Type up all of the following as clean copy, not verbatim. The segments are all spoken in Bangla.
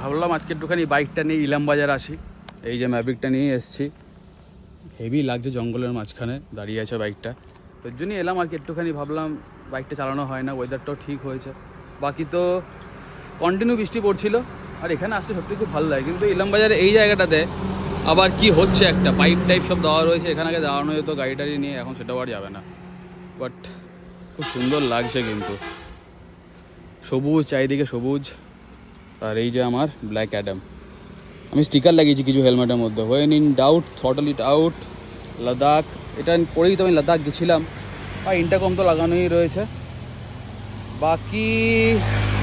ভাবলাম আজকে একটুখানি বাইকটা নিয়ে ইলাম বাজার আসি। এই যে ম্যাভিকটা নিয়ে এসেছি, হেভি লাগছে, জঙ্গলের মাঝখানে দাঁড়িয়ে আছে বাইকটা, ওর জন্যই এলাম আর কি। একটুখানি ভাবলাম বাইকটা চালানো হয় না, ওয়েদারটাও ঠিক হয়েছে, বাকি তো কন্টিনিউ বৃষ্টি পড়ছিল। আর এখানে আসতে সত্যি খুব ভালো লাগে, কিন্তু ইলাম বাজারে এই জায়গাটাতে আবার কি হচ্ছে, একটা পাইপ টাইপ সব দেওয়া রয়েছে, এখানে আগে দাঁড়ানো যেত গাড়ি টাড়ি নিয়ে, এখন সেটাও আর যাবে না। বাট খুব সুন্দর লাগছে কিন্তু, সবুজ চারিদিকে সবুজ। আর এই যে আমার ব্ল্যাক অ্যাডাম, আমি স্টিকার লাগিয়েছি কিছু হেলমেটের মধ্যে, when in doubt throttle it out Ladakh. এটা পরেই তো আমি লাদাখ গেছিলাম। আর ইন্টারকম তো লাগানোই রয়েছে, বাকি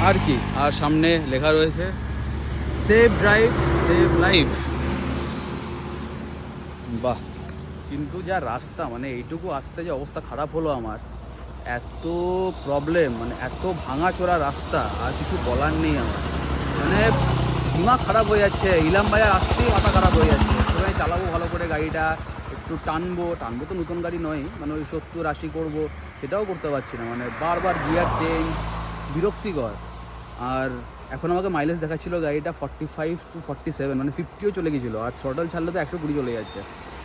আর কি। আর সামনে লেখা রয়েছে সেভ ড্রাইভ সেভ লাইফ। বাহ, কিন্তু যা রাস্তা, মানে এইটুকু আসতে যে অবস্থা খারাপ হলো আমার, এত প্রবলেম, মানে এত ভাঙাচোরা রাস্তা, আর কিছু বলার নেই আমার। মানে দিমাগ খারাপ হয়ে যাচ্ছে, ইলাম বাজার আসতেই মাথা খারাপ হয়ে যাচ্ছে। সেখানে চালাবো ভালো করে গাড়িটা, একটু টানবো তো নতুন গাড়ি নয়, মানে ওই 70-80 করবো, সেটাও করতে পারছি না। মানে বারবার গিয়ার চেঞ্জ, বিরক্তিকর। আর এখন আমাকে মাইলেজ দেখাচ্ছিল গাড়িটা 45 to 47, মানে 50ও চলে গেছিলো। আর থ্রটল ছাড়লে তো 120 চলে যাচ্ছে।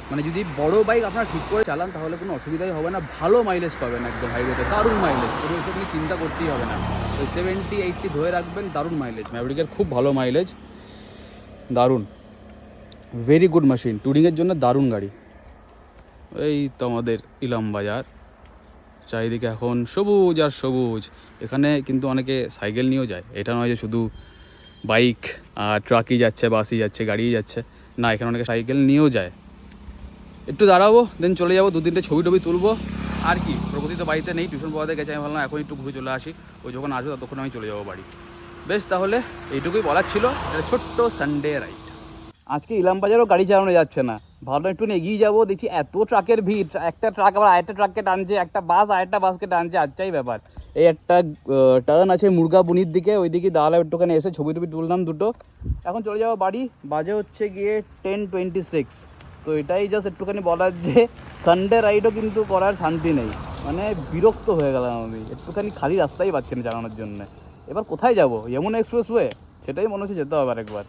মানে যদি বড় বাইক আপনারা ঠিক করে চালান তাহলে কোনো অসুবিধাই হবে না, ভালো মাইলেজ পাবেন একদম হাইওয়েতে, দারুণ মাইলেজ, কোনো এসব নিয়ে চিন্তা করতেই হবে না। ওই 70-80 ধরে রাখবেন, দারুণ মাইলেজ। ম্যাভরিকের খুব ভালো মাইলেজ, দারুণ, ভেরি গুড মেশিন, ট্যুরিংয়ের জন্য দারুণ গাড়ি। এই তো আমাদের ইলাম বাজার, চারিদিকে এখন সবুজ আর সবুজ। এখানে কিন্তু অনেকে সাইকেল নিয়েও যায়, এটা নয় যে শুধু বাইক আর ট্রাকই যাচ্ছে, বাসই যাচ্ছে, গাড়িই যাচ্ছে, না, এখানে অনেকে সাইকেল নিয়েও যায়। একটু দাঁড়াবো, দেন চলে যাবো, 2-3টে ছবি টবি তুলবো। আর কি, প্রগতি তো বাড়িতে নেই, টিউশন পড়াতে গেছে। আমি ভাবলাম এখন একটু ঘুরে চলে আসি, ওই যখন আসবো ততক্ষণ আমি চলে যাবো বাড়ি। বেশ, তাহলে এইটুকুই বলার ছিল, একটা ছোট্ট সানডে রাইড। আজকে ইলাম বাজারও গাড়ি চালানো যাচ্ছে না, ভাবলাম একটু এগিয়ে যাবো, দেখি এত ট্রাকের ভিড়, একটা ট্রাক আবার আরেকটা ট্রাককে টানছে, একটা বাস আরেকটা বাসকে টানছে, আচ্ছাই ব্যাপার। এই একটা টার্ন আছে মুরগাবুনির দিকে, ওই দিকে দাঁড়ালাম একটুখানি, এসে ছবি টবি তুললাম দুটো, এখন চলে যাবো বাড়ি। বাজে হচ্ছে গিয়ে 10:26। তো এটাই জাস্ট একটুখানি বলার যে সানডে রাইডও কিন্তু করার শান্তি নেই, মানে বিরক্ত হয়ে গেলাম আমি, একটুখানি খালি রাস্তাই পাচ্ছি না চালানোর জন্য। এবার কোথায় যাবো, যমুনা এক্সপ্রেসওয়ে, সেটাই মনে হচ্ছে যেতে হবে আরেকবার।